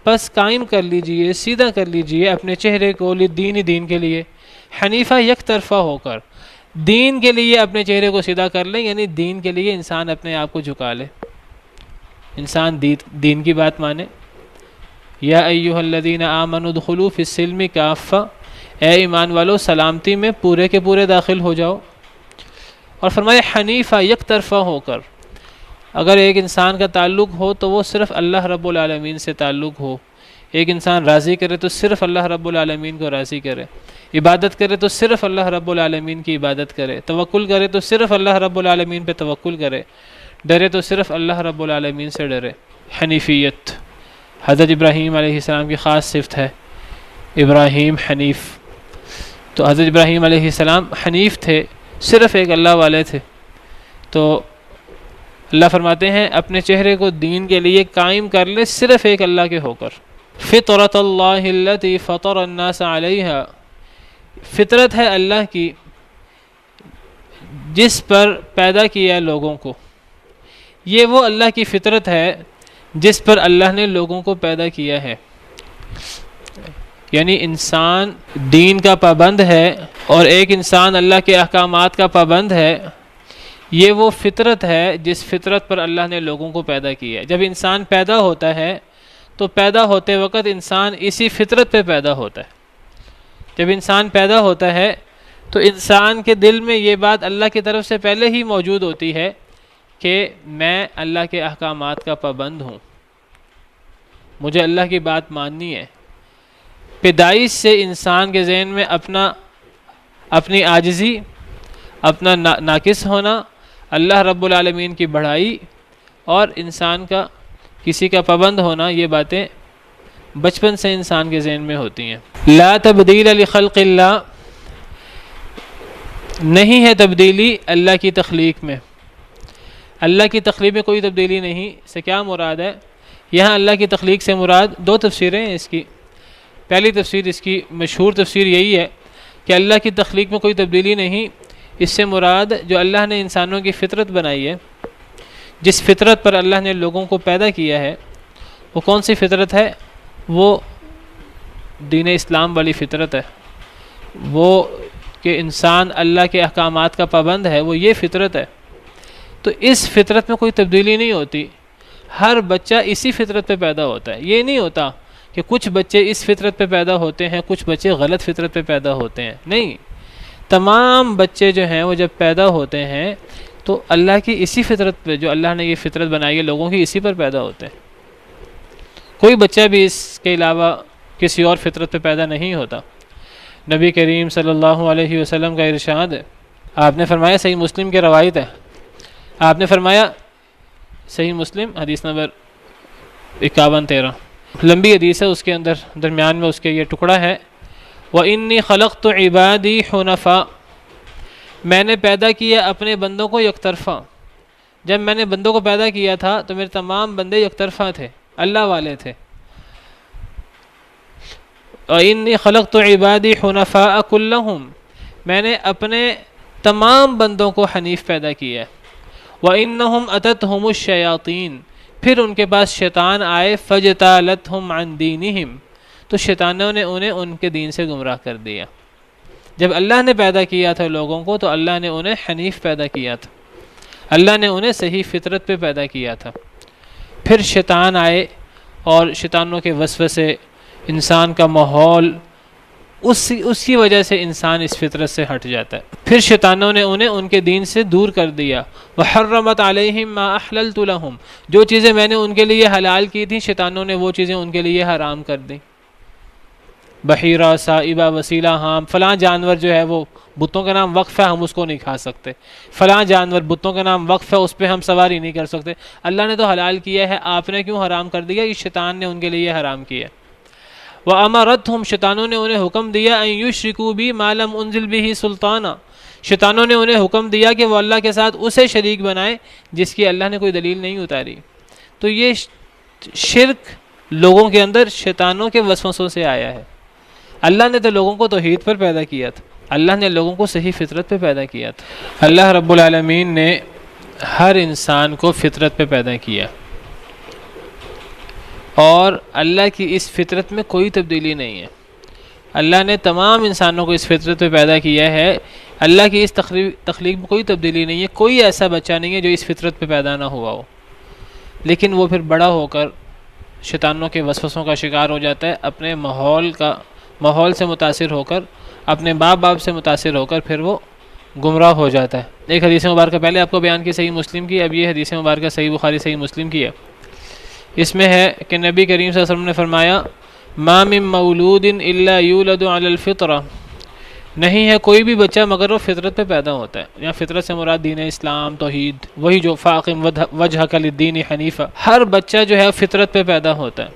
پس قائم کر لیجئے، سیدھا کر لیجئے اپنے چہرے کو، للدین، دین کے لیے، حنیفہ یک طرفہ ہو کر، دین کے لیے اپنے چہرے کو سیدھا کر لیں، یعنی دین کے لیے انسان اپنے آپ کو جھکا لے، انسان دین کی بات مانے۔ یا ایھا الذین آمنوا ادخلوا فی السلم کافہ، اے ایمان والو سلامتی میں پورے کے پورے داخل ہو جاؤ۔ اور فرمایا حنیفہ، یک طرفہ ہو کر، اگر ایک انسان کا تعلق ہو تو وہ صرف اللہ رب العالمین سے تعلق ہو، ایک انسان راضی کرے تو صرف اللہ رب العالمین کو راضی کرے، عبادت کرے تو صرف اللہ رب العالمین کی عبادت کرے، توکل کرے تو صرف اللہ رب العالمین پہ توکل کرے، ڈرے تو صرف اللہ رب العالمین سے ڈرے۔ حنیفیت حضرت ابراہیم علیہ السلام کی خاص صفت ہے، ابراہیم حنیف۔ تو حضرت ابراہیم علیہ السلام حنیف تھے، صرف ایک اللہ والے تھے۔ تو اللہ فرماتے ہیں اپنے چہرے کو دین کے لیے قائم کر لے صرف ایک اللہ کے ہو کر۔ فطرت اللہ التی فطر الناس علیہا، فطرت ہے اللہ کی جس پر پیدا کیا لوگوں کو، یہ وہ اللہ کی فطرت ہے جس پر اللہ نے لوگوں کو پیدا کیا ہے۔ یعنی انسان دین کا پابند ہے اور ایک انسان اللہ کے احکامات کا پابند ہے، یہ وہ فطرت ہے جس فطرت پر اللہ نے لوگوں کو پیدا کیا ہے۔ جب انسان پیدا ہوتا ہے تو پیدا ہوتے وقت انسان اسی فطرت پہ پیدا ہوتا ہے۔ جب انسان پیدا ہوتا ہے تو انسان کے دل میں یہ بات اللہ کی طرف سے پہلے ہی موجود ہوتی ہے کہ میں اللہ کے احکامات کا پابند ہوں، مجھے اللہ کی بات ماننی ہے۔ پیدائش سے انسان کے ذہن میں اپنی عاجزی، اپنا ناقص ہونا، اللہ رب العالمین کی بڑائی اور انسان کا کسی کا پابند ہونا، یہ باتیں بچپن سے انسان کے ذہن میں ہوتی ہیں۔ لا تبدیل لخلق اللہ، نہیں ہے تبدیلی اللہ کی تخلیق میں، اللہ کی تخلیق میں کوئی تبدیلی نہیں۔ اس سے کیا مراد ہے؟ یہاں اللہ کی تخلیق سے مراد دو تفسیریں ہیں اس کی۔ پہلی تفسیر، اس کی مشہور تفسیر یہی ہے کہ اللہ کی تخلیق میں کوئی تبدیلی نہیں، اس سے مراد جو اللہ نے انسانوں کی فطرت بنائی ہے، جس فطرت پر اللہ نے لوگوں کو پیدا کیا ہے، وہ کون سی فطرت ہے؟ وہ دین اسلام والی فطرت ہے، وہ کہ انسان اللہ کے احکامات کا پابند ہے، وہ یہ فطرت ہے۔ تو اس فطرت میں کوئی تبدیلی نہیں ہوتی، ہر بچہ اسی فطرت پہ پیدا ہوتا ہے۔ یہ نہیں ہوتا کہ کچھ بچے اس فطرت پہ پیدا ہوتے ہیں، کچھ بچے غلط فطرت پہ پیدا ہوتے ہیں، نہیں، تمام بچے جو ہیں وہ جب پیدا ہوتے ہیں تو اللہ کی اسی فطرت پہ، جو اللہ نے یہ فطرت بنائی ہے لوگوں کی، اسی پر پیدا ہوتے ہیں۔ کوئی بچہ بھی اس کے علاوہ کسی اور فطرت پہ پیدا نہیں ہوتا۔ نبی کریم صلی اللہ علیہ وسلم کا ارشاد ہے، آپ نے فرمایا، صحیح مسلم کی روایت ہے، آپ نے فرمایا، صحیح مسلم حدیث نمبر 5113، لمبی حدیث ہے، اس کے اندر درمیان میں اس کے یہ ٹکڑا ہے، وَإِنِّي خَلَقْتُ عِبَادِي حُنَفَاءَ، میں نے پیدا کیا اپنے بندوں کو یک طرفہ۔ جب میں نے بندوں کو پیدا کیا تھا تو میرے تمام بندے یک طرفہ تھے، اللہ والے تھے۔ وَإِنِّي خَلَقْتُ عِبَادِي حُنَفَاءَ كُلَّهُمْ، میں نے اپنے تمام بندوں کو حنیف پیدا کیا۔ وَإِنَّهُمْ أَتَتْهُمُ الشَّيَاطِينُ، پھر ان کے پاس شیطان آئے، فَجْتَالَتْهُمْ عَنْ دِينِهِمْ، تو شیطانوں نے انہیں ان کے دین سے گمراہ کر دیا۔ جب اللہ نے پیدا کیا تھا لوگوں کو تو اللہ نے انہیں حنیف پیدا کیا تھا، اللہ نے انہیں صحیح فطرت پہ پیدا کیا تھا۔ پھر شیطان آئے اور شیطانوں کے وسوسے، انسان کا ماحول، اس کی وجہ سے انسان اس فطرت سے ہٹ جاتا ہے۔ پھر شیطانوں نے انہیں ان کے دین سے دور کر دیا۔ وحرمت علیہم ما احللت لہم، جو چیزیں میں نے ان کے لیے حلال کی تھیں شیطانوں نے وہ چیزیں ان کے لیے حرام کر دیں۔ بحیرہ، سائبہ، وسیلہ، ہام، فلاں جانور جو ہے وہ بتوں کا نام وقف ہے، ہم اس کو نہیں کھا سکتے، فلاں جانور بتوں کا نام وقف ہے، اس پہ ہم سواری نہیں کر سکتے، اللہ نے تو حلال کیا ہے، آپ نے کیوں حرام کر دیا؟ یہ شیطان نے ان کے لیے حرام کیا۔ وَأَمَرَتْهُمْ، شیطانوں نے انہیں حکم دیا، أَن يُشْرِكُوا بِي مَا لَمْ أُنزِلْ بِهِ سُلْطَانًا، شیطانوں نے انہیں حکم دیا کہ وہ اللہ کے ساتھ اسے شریک بنائے جس کی اللہ نے کوئی دلیل نہیں اتاری۔ تو یہ شرک لوگوں کے اندر شیطانوں کے وسوسوں سے آیا ہے۔ اللہ نے تو لوگوں کو توحید پر پیدا کیا تھا، اللہ نے لوگوں کو صحیح فطرت پہ پیدا کیا تھا۔ اللہ رب العالمین نے ہر انسان کو فطرت پہ پیدا کیا اور اللہ کی اس فطرت میں کوئی تبدیلی نہیں ہے۔ اللہ نے تمام انسانوں کو اس فطرت پہ پیدا کیا ہے، اللہ کی اس تخلیق میں کوئی تبدیلی نہیں ہے، کوئی ایسا بچہ نہیں ہے جو اس فطرت پہ پیدا نہ ہوا ہو، لیکن وہ پھر بڑا ہو کر شیطانوں کے وسوسوں کا شکار ہو جاتا ہے، اپنے ماحول سے متاثر ہو کر، اپنے باپ سے متاثر ہو کر پھر وہ گمراہ ہو جاتا ہے۔ ایک حدیث مبارکہ پہلے آپ کو بیان کی صحیح مسلم کی، اب یہ حدیث مبارکہ صحیح بخاری صحیح مسلم کی ہے۔ اس میں ہے کہ نبی کریم صلی اللہ علیہ وسلم نے فرمایا ما من مولود الا یولد علی الفطرہ، نہیں ہے کوئی بھی بچہ مگر وہ فطرت پہ پیدا ہوتا ہے، یا فطرت سے مراد دین اسلام توحید، وہی جو فاقم وجہک للدین حنیفہ، ہر بچہ جو ہے فطرت پہ پیدا ہوتا ہے۔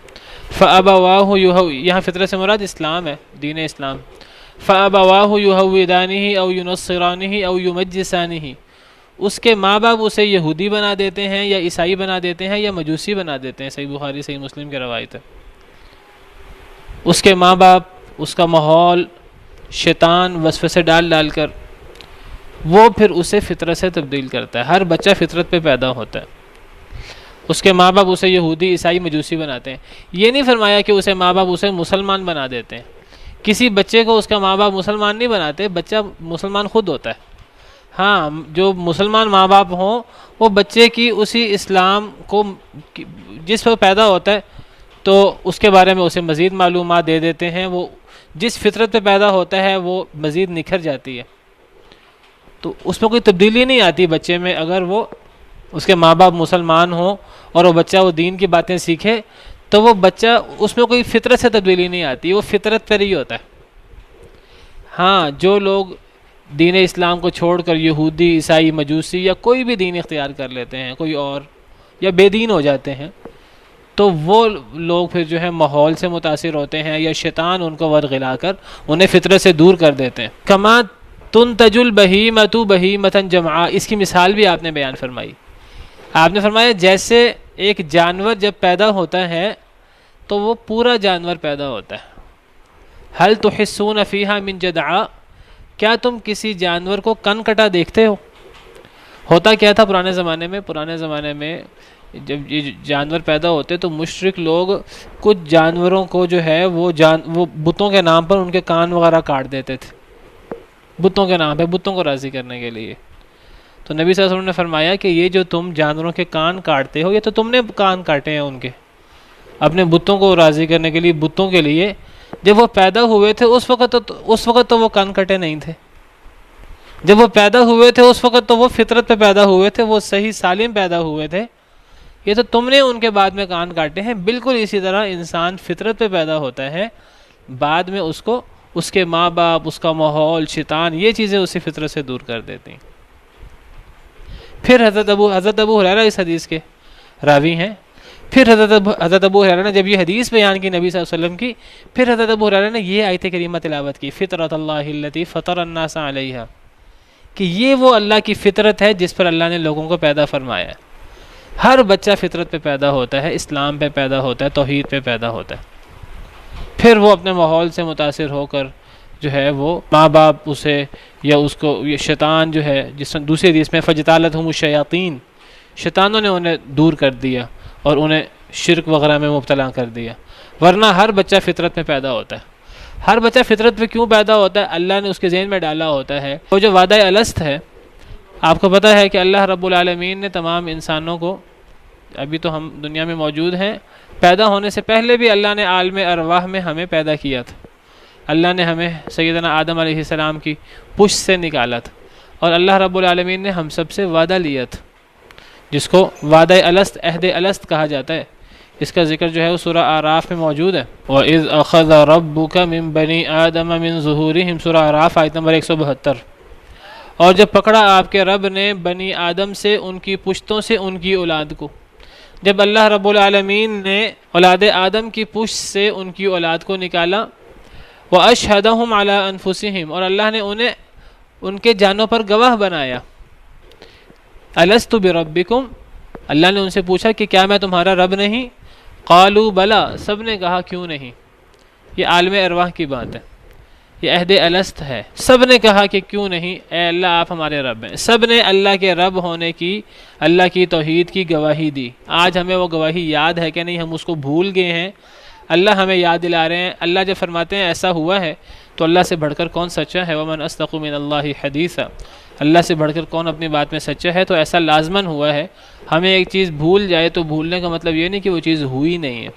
فابواہ یہاں فطرت سے مراد اسلام ہے، دین اسلام۔ فابواہ یہودانہ او ینصرانہ او یمجسانہ، اس کے ماں باپ اسے یہودی بنا دیتے ہیں یا عیسائی بنا دیتے ہیں یا مجوسی بنا دیتے ہیں، صحیح بخاری صحیح مسلم کی روایت ہے۔ اس کے ماں باپ، اس کا ماحول، شیطان وسوسے ڈال کر وہ پھر اسے فطرت سے تبدیل کرتا ہے۔ ہر بچہ فطرت پہ پیدا ہوتا ہے، اس کے ماں باپ اسے یہودی عیسائی مجوسی بناتے ہیں۔ یہ نہیں فرمایا کہ اسے ماں باپ اسے مسلمان بنا دیتے ہیں، کسی بچے کو اس کا ماں باپ مسلمان نہیں بناتے، بچہ مسلمان خود ہوتا ہے۔ ہاں، جو مسلمان ماں باپ ہوں وہ بچے کی اسی اسلام کو جس وقت پیدا ہوتا ہے تو اس کے بارے میں اسے مزید معلومات دے دیتے ہیں، وہ جس فطرت پہ پیدا ہوتا ہے وہ مزید نکھر جاتی ہے، تو اس میں کوئی تبدیلی نہیں آتی بچے میں۔ اگر وہ اس کے ماں باپ مسلمان ہوں اور وہ بچہ وہ دین کی باتیں سیکھے تو وہ بچہ اس میں کوئی فطرت سے تبدیلی نہیں آتی، وہ فطرت پر ہی ہوتا ہے۔ ہاں، جو لوگ دین اسلام کو چھوڑ کر یہودی عیسائی مجوسی یا کوئی بھی دین اختیار کر لیتے ہیں، کوئی اور، یا بے دین ہو جاتے ہیں، تو وہ لوگ پھر جو ہے ماحول سے متاثر ہوتے ہیں یا شیطان ان کو ورغلا کر انہیں فطرت سے دور کر دیتے ہیں۔ کما تنتج البہیمۃ بہیمۃ جمعاء، اس کی مثال بھی آپ نے بیان فرمائی۔ آپ نے فرمایا جیسے ایک جانور جب پیدا ہوتا ہے تو وہ پورا جانور پیدا ہوتا ہے۔ هل تحسون فیہا من جدعاء، کیا تم کسی جانور کو کن کٹا دیکھتے ہو؟ ہوتا کیا تھا پرانے زمانے میں جب یہ جانور پیدا ہوتے تو مشرک لوگ کچھ جانوروں کو جو ہے وہ بتوں کے نام پر ان کے کان وغیرہ کاٹ دیتے تھے، بتوں کے نام پہ، بتوں کو راضی کرنے کے لیے۔ تو نبی صلی اللہ علیہ وسلم نے فرمایا کہ یہ جو تم جانوروں کے کان کاٹتے ہو، یہ تو تم نے کان کاٹے ہیں ان کے، اپنے بتوں کو راضی کرنے کے لیے، بتوں کے لیے۔ جب وہ پیدا ہوئے تھے اس وقت تو وہ کان کٹے نہیں تھے، جب وہ پیدا ہوئے تھے اس وقت تو وہ فطرت پہ پیدا ہوئے تھے، وہ صحیح سالم پیدا ہوئے تھے، یہ تو تم نے ان کے بعد میں کان کاٹے ہیں۔ بالکل اسی طرح انسان فطرت پہ پیدا ہوتا ہے، بعد میں اس کو اس کے ماں باپ، اس کا ماحول، شیطان، یہ چیزیں اسی فطرت سے دور کر دیتی ہیں۔ پھر حضرت ابو ہریرہ اس حدیث کے راوی ہیں۔ پھر حضرت ابو ہریرہ نے جب یہ حدیث بیان کی نبی صلی اللہ علیہ وسلم کی، پھر حضرت ابو ہریرہ نے یہ آیت کریمہ تلاوت کی، فطرت اللہ التی فطر الناس علیہا، کہ یہ وہ اللہ کی فطرت ہے جس پر اللہ نے لوگوں کو پیدا فرمایا ہے۔ ہر بچہ فطرت پہ پیدا ہوتا ہے، اسلام پہ پیدا ہوتا ہے، توحید پہ پیدا ہوتا ہے۔ پھر وہ اپنے ماحول سے متاثر ہو کر جو ہے وہ ماں باپ اسے یا اس کو، یہ شیطان جو ہے، جس میں دوسری حدیث میں فجتالتہم الشیاطین، شیطانوں نے انہیں دور کر دیا اور انہیں شرک وغیرہ میں مبتلا کر دیا۔ ورنہ ہر بچہ فطرت میں پیدا ہوتا ہے۔ ہر بچہ فطرت پہ کیوں پیدا ہوتا ہے؟ اللہ نے اس کے ذہن میں ڈالا ہوتا ہے۔ وہ جو وعدہ الست ہے، آپ کو پتہ ہے کہ اللہ رب العالمین نے تمام انسانوں کو، ابھی تو ہم دنیا میں موجود ہیں، پیدا ہونے سے پہلے بھی اللہ نے عالم ارواح میں ہمیں پیدا کیا تھا۔ اللہ نے ہمیں سیدنا آدم علیہ السلام کی پشت سے نکالا تھا، اور اللہ رب العالمین نے ہم سب سے وعدہ لیا تھا، جس کو وعدہ الست، عہد الست کہا جاتا ہے۔ اس کا ذکر جو ہے وہ سورہ اعراف میں موجود ہے۔ وَإِذْ أَخَذَ رَبُّكَ مِن بَنِي آدَمَ مِن ظُهُورِهِمْ، سورہ اعراف آیت نمبر 172۔ اور جب پکڑا آپ کے رب نے بنی آدم سے ان کی پشتوں سے ان کی اولاد کو، جب اللہ رب العالمین نے اولاد آدم کی پشت سے ان کی اولاد کو نکالا، وَأَشْهَدَهُمْ عَلَىٰ أَنفُسِهِمْ، اور اللہ نے انہیں ان کے جانوں پر گواہ بنایا۔ أَلَسْتُ بِرَبِّكُمْ، اللہ نے ان سے پوچھا کہ کیا میں تمہارا رب نہیں؟ قالوا بلا، سب نے کہا کیوں نہیں۔ یہ عالم ارواح کی بات ہے، یہ عہد الست ہے۔ سب نے کہا کہ کیوں نہیں، اے اللہ آپ ہمارے رب ہیں۔ سب نے اللہ کے رب ہونے کی، اللہ کی توحید کی گواہی دی۔ آج ہمیں وہ گواہی یاد ہے کہ نہیں، ہم اس کو بھول گئے ہیں، اللہ ہمیں یاد دلا رہے ہیں. اللہ جب فرماتے ہیں ایسا ہوا ہے تو اللہ سے بڑھ کر کون سچا ہے؟ وَمَنْ أَصْدَقُ مِنَ اللَّهِ حَدِيثًا. اللہ سے بڑھ کر کون اپنی بات میں سچا ہے؟ تو ایسا لازماً ہوا ہے. ہمیں ایک چیز بھول جائے تو بھولنے کا مطلب یہ نہیں کہ وہ چیز ہوئی نہیں ہے،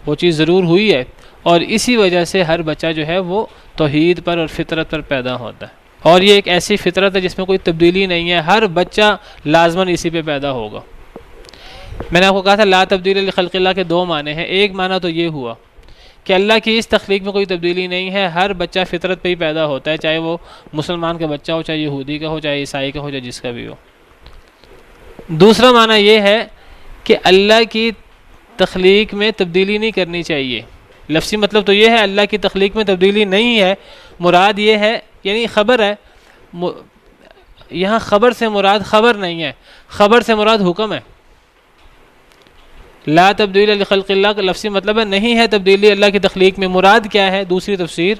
وہ چیز ضرور ہوئی ہے، اور اسی وجہ سے ہر بچہ جو ہے وہ توحید پر اور فطرت پر پیدا ہوتا ہے. اور یہ ایک ایسی فطرت ہے جس میں کوئی تبدیلی نہیں ہے، ہر بچہ لازماً اسی پہ پیدا ہوگا. میں نے آپ کو کہا تھا لا تبدیل لخلق اللہ کے دو معنی ہیں. ایک معنی تو یہ ہوا کہ اللہ کی اس تخلیق میں کوئی تبدیلی نہیں ہے، ہر بچہ فطرت پہ ہی پیدا ہوتا ہے، چاہے وہ مسلمان کا بچہ ہو، چاہے یہودی کا ہو، چاہے عیسائی کا ہو، چاہے جس کا بھی ہو. دوسرا معنی یہ ہے کہ اللہ کی تخلیق میں تبدیلی نہیں کرنی چاہیے. لفظی مطلب تو یہ ہے اللہ کی تخلیق میں تبدیلی نہیں ہے، مراد یہ ہے یعنی خبر ہے، یہاں خبر سے مراد خبر نہیں ہے، خبر سے مراد حکم ہے. لا تبدیل لخلق اللہ کا لفظی مطلب ہے نہیں ہے تبدیلی اللہ کی تخلیق میں. مراد کیا ہے؟ دوسری تفسیر،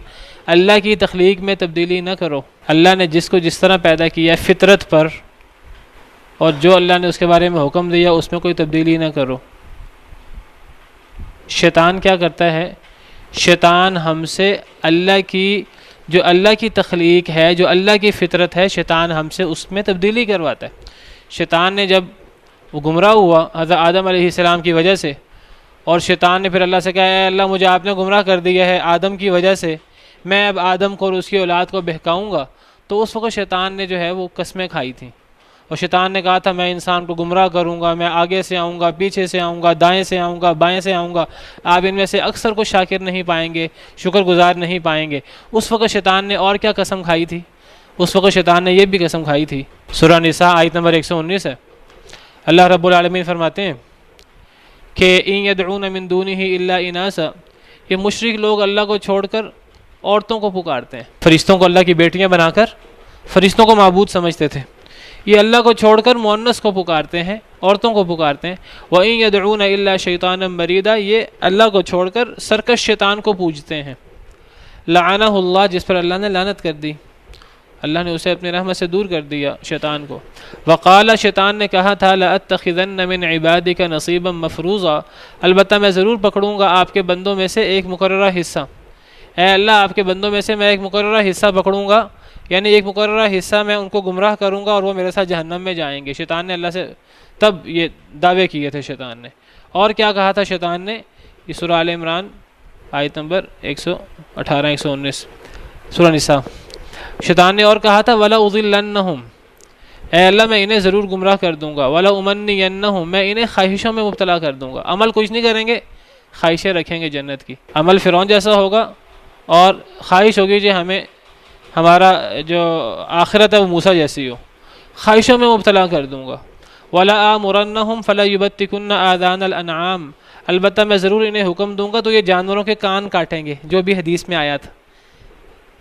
اللہ کی تخلیق میں تبدیلی نہ کرو. اللہ نے جس کو جس طرح پیدا کیا ہے فطرت پر، اور جو اللہ نے اس کے بارے میں حکم دیا اس میں کوئی تبدیلی نہ کرو. شیطان کیا کرتا ہے؟ شیطان ہم سے اللہ کی جو اللہ کی تخلیق ہے، جو اللہ کی فطرت ہے، شیطان ہم سے اس میں تبدیلی کرواتا ہے. شیطان نے جب وہ گمراہ ہوا حضرت آدم علیہ السلام کی وجہ سے، اور شیطان نے پھر اللہ سے کہا اے اللہ مجھے آپ نے گمراہ کر دیا ہے آدم کی وجہ سے، میں اب آدم کو اور اس کی اولاد کو بہکاؤں گا. تو اس وقت شیطان نے جو ہے وہ قسمیں کھائی تھیں، اور شیطان نے کہا تھا میں انسان کو گمراہ کروں گا، میں آگے سے آؤں گا، پیچھے سے آؤں گا، دائیں سے آؤں گا، بائیں سے آؤں گا، آپ ان میں سے اکثر کو شاکر نہیں پائیں گے، شکر گزار نہیں پائیں گے. اس وقت شیطان نے اور کیا قسم کھائی تھی؟ اس وقت شیطان نے یہ بھی قسم کھائی تھی. سورہ نساء آیت نمبر 119 ہے. اللہ رب العالمین فرماتے ہیں کہ ان یدعون من دونہ الا اناسا، یہ مشرک لوگ اللہ کو چھوڑ کر عورتوں کو پکارتے ہیں. فرشتوں کو اللہ کی بیٹیاں بنا کر فرشتوں کو معبود سمجھتے تھے. یہ اللہ کو چھوڑ کر مؤنث کو پکارتے ہیں، عورتوں کو پکارتے ہیں. وَإِن يَدْعُونَ إِلَّا شَيْطَانًا مَرِيدًا، یہ اللہ کو چھوڑ کر سرکش شیطان کو پوجتے ہیں. لعنہ اللہ، جس پر اللہ نے لعنت کر دی، اللہ نے اسے اپنی رحمت سے دور کر دیا شیطان کو. وقال، شیطان نے کہا تھا لَأَتَّخِذَنَّ مِنْ عِبَادِكَ نَصِيبًا مَفْرُوضًا، البتہ میں ضرور پکڑوں گا آپ کے بندوں میں سے ایک مقررہ حصہ. اے اللہ آپ کے بندوں میں سے میں ایک مقررہ حصہ پکڑوں گا، یعنی ایک مقررہ حصہ میں ان کو گمراہ کروں گا اور وہ میرے ساتھ جہنم میں جائیں گے. شیطان نے اللہ سے تب یہ دعوے کیے تھے شیطان نے. اور کیا کہا تھا شیطان نے؟ یہ سورہ آل عمران آیت نمبر 118 119 سورہ نساء. شیطان نے اور کہا تھا وَلَأُضِلَّنَّهُمْ، اے اللہ میں انہیں ضرور گمراہ کر دوں گا. وَلَأُمَنِّيَنَّهُمْ، میں انہیں خواہشوں میں مبتلا کر دوں گا. عمل کچھ نہیں کریں گے، خواہشیں رکھیں گے جنت کی. عمل فرعون جیسا ہوگا اور خواہش ہوگی کہ ہمیں ہمارا جو آخرت ہے وہ موسیٰ جیسی ہو. خواہشوں میں مبتلا کر دوں گا. وَلَآمُرَنَّهُمْ فَلَيُبَتِّكُنَّ آذَانَ الْأَنْعَامِ، البتہ میں ضرور انہیں حکم دوں گا تو یہ جانوروں کے کان کاٹیں گے، جو بھی حدیث میں آیا تھا.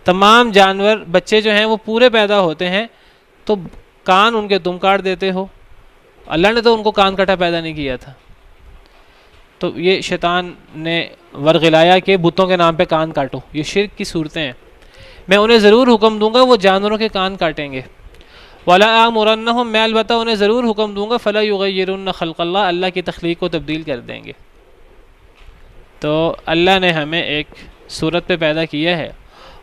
تمام جانور بچے جو ہیں وہ پورے پیدا ہوتے ہیں تو کان ان کے تم کاٹ دیتے ہو. اللہ نے تو ان کو کان کٹا پیدا نہیں کیا تھا. تو یہ شیطان نے ورغلایا کہ بتوں کے نام پہ کان کاٹو. یہ شرک کی صورتیں ہیں. میں انہیں ضرور حکم دوں گا وہ جانوروں کے کان کاٹیں گے. وَلَآمُرَنَّهُمْ، میں البتہ انہیں ضرور حکم دوں گا فَلَا يُغَيِّرُنَّ خَلْقَ اللَّهِ، اللہ کی تخلیق کو تبدیل کر دیں گے. تو اللہ نے ہمیں ایک صورت پہ پیدا کیا ہے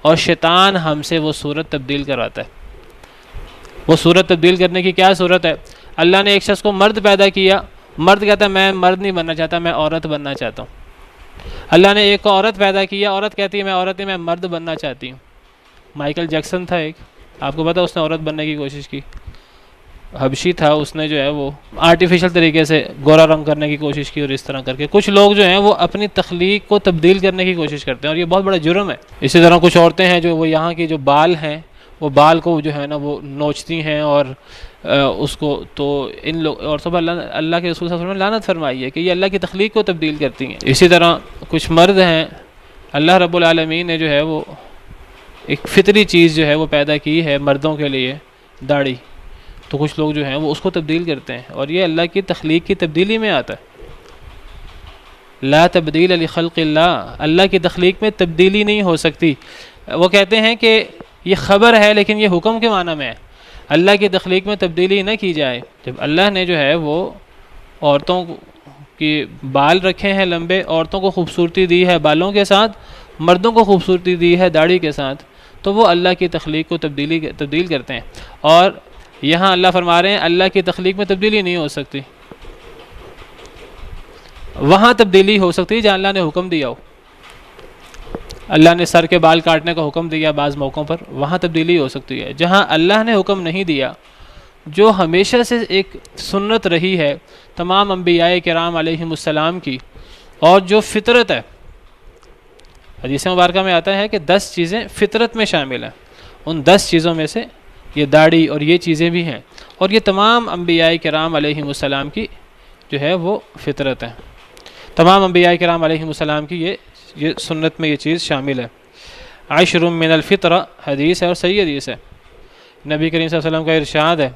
اور شیطان ہم سے وہ صورت تبدیل کرواتا ہے. وہ صورت تبدیل کرنے کی کیا صورت ہے؟ اللہ نے ایک شخص کو مرد پیدا کیا، مرد کہتا ہے میں مرد نہیں بننا چاہتا، میں عورت بننا چاہتا ہوں. اللہ نے ایک کو عورت پیدا کیا، عورت کہتی ہے میں عورت نہیں، میں مرد بننا چاہتی ہوں. مائیکل جیکسن تھا ایک، آپ کو پتا اس نے عورت بننے کی کوشش کی، حبشی تھا، اس نے جو ہے وہ آرٹیفیشل طریقے سے گورا رنگ کرنے کی کوشش کی، اور اس طرح کر کے کچھ لوگ جو ہیں وہ اپنی تخلیق کو تبدیل کرنے کی کوشش کرتے ہیں، اور یہ بہت بڑا جرم ہے. اسی طرح کچھ عورتیں ہیں جو وہ یہاں کی جو بال ہیں وہ بال کو جو ہے نا وہ نوچتی ہیں، اور اس کو تو ان لوگ عورتوں پر اللہ کے رسول صلی اللہ علیہ وسلم نے لعنت فرمائی ہے کہ یہ اللہ کی تخلیق کو تبدیل کرتی ہیں. اسی طرح کچھ مرد ہیں، اللہ رب العالمین نے جو ہے وہ ایک فطری چیز جو ہے وہ پیدا کی ہے مردوں کے لیے، داڑھی، تو کچھ لوگ جو ہیں وہ اس کو تبدیل کرتے ہیں، اور یہ اللہ کی تخلیق کی تبدیلی میں آتا ہے. لا تبدیل لخلق اللہ، اللہ کی تخلیق میں تبدیلی نہیں ہو سکتی. وہ کہتے ہیں کہ یہ خبر ہے لیکن یہ حکم کے معنی میں ہے، اللہ کی تخلیق میں تبدیلی نہ کی جائے. جب اللہ نے جو ہے وہ عورتوں کہ بال رکھے ہیں لمبے، عورتوں کو خوبصورتی دی ہے بالوں کے ساتھ، مردوں کو خوبصورتی دی ہے داڑھی کے ساتھ، تو وہ اللہ کی تخلیق کو تبدیل کرتے ہیں. اور یہاں اللہ فرما رہے ہیں اللہ کی تخلیق میں تبدیلی نہیں ہو سکتی، وہاں تبدیلی ہو سکتی ہے جہاں اللہ نے حکم دیا ہو. اللہ نے سر کے بال کاٹنے کا حکم دیا بعض موقعوں پر، وہاں تبدیلی ہو سکتی ہے. جہاں اللہ نے حکم نہیں دیا، جو ہمیشہ سے ایک سنت رہی ہے تمام انبیاء کرام علیہم السلام کی، اور جو فطرت ہے، حدیث مبارکہ میں آتا ہے کہ 10 چیزیں فطرت میں شامل ہیں، ان 10 چیزوں میں سے یہ داڑھی اور یہ چیزیں بھی ہیں، اور یہ تمام انبیاء کرام علیہم السلام کی جو ہے وہ فطرت ہے. تمام انبیاء کرام علیہم السلام کی یہ سنت میں یہ چیز شامل ہے. عشر من الفطرہ حدیث ہے اور صحیح حدیث ہے. نبی کریم صلی اللہ علیہ وسلم کا ارشاد ہے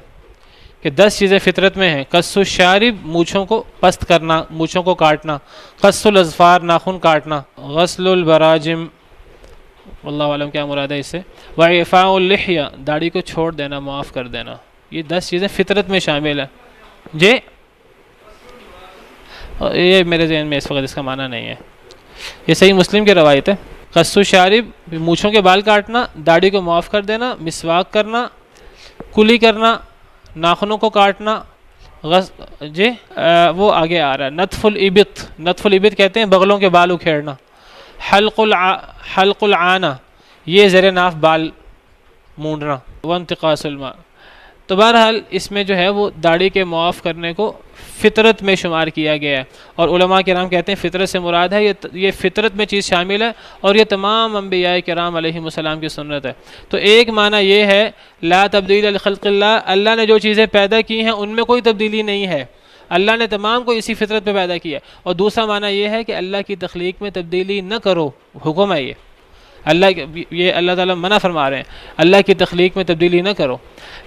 کہ 10 چیزیں فطرت میں ہیں. قص الشارب مونچھوں کو پست کرنا، مونچھوں کو کاٹنا، قص الاظفار ناخن کاٹنا، غسل البراجم واللہ عالم کیا مراد ہے اس سے، واعفاء اللحیہ داڑھی کو چھوڑ دینا، معاف کر دینا. یہ 10 چیزیں فطرت میں شامل ہیں. جی یہ میرے ذہن میں اس وقت اس کا معنی نہیں ہے، یہ صحیح مسلم کی روایت ہے. قص الشارب مونچھوں کے بال کاٹنا، داڑھی کو معاف کر دینا، مسواک کرنا، کلی کرنا، ناخنوں کو کاٹنا، وہ آگے آ رہا ہے. نتف الابط، نتف الابط کہتے ہیں بغلوں کے بال اکھیڑنا. حلق العانہ یہ زیر ناف بال مونڈنا. وانتقاص الماء. تو بہرحال اس میں جو ہے وہ داڑھی کے معاف کرنے کو فطرت میں شمار کیا گیا ہے، اور علماء کرام کہتے ہیں فطرت سے مراد ہے یہ فطرت میں چیز شامل ہے، اور یہ تمام انبیاء کرام علیہم السلام کی سنت ہے. تو ایک معنی یہ ہے لا تبدیل لخلق اللہ، اللہ نے جو چیزیں پیدا کی ہیں ان میں کوئی تبدیلی نہیں ہے، اللہ نے تمام کو اسی فطرت پہ پیدا کیا. اور دوسرا معنی یہ ہے کہ اللہ کی تخلیق میں تبدیلی نہ کرو، حکم ہے یہ اللہ تعالیٰ منع فرما رہے ہیں اللہ کی تخلیق میں تبدیلی نہ کرو.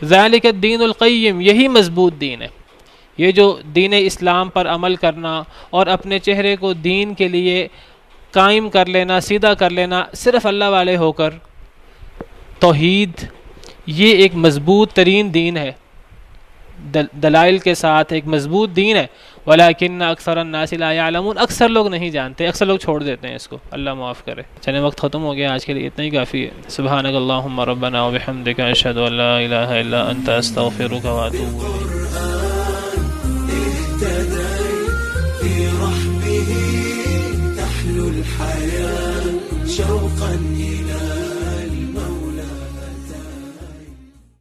ذالک الدین القیم، یہی مضبوط دین ہے. یہ جو دین اسلام پر عمل کرنا اور اپنے چہرے کو دین کے لیے قائم کر لینا، سیدھا کر لینا، صرف اللہ والے ہو کر، توحید، یہ ایک مضبوط ترین دین ہے، دلائل کے ساتھ ایک مضبوط دین ہے. ولیکن اکثر الناس لا یعلمون، اکثر لوگ نہیں جانتے، اکثر لوگ چھوڑ دیتے ہیں اس کو. اللہ معاف کرے. چلیں وقت ختم ہو گیا، آج کے لیے اتنا ہی کافی ہے. سبحانک اللہم ربنا وبحمدک، اشہد ان لا الہ الا انت، استغفرک واتوب شوقا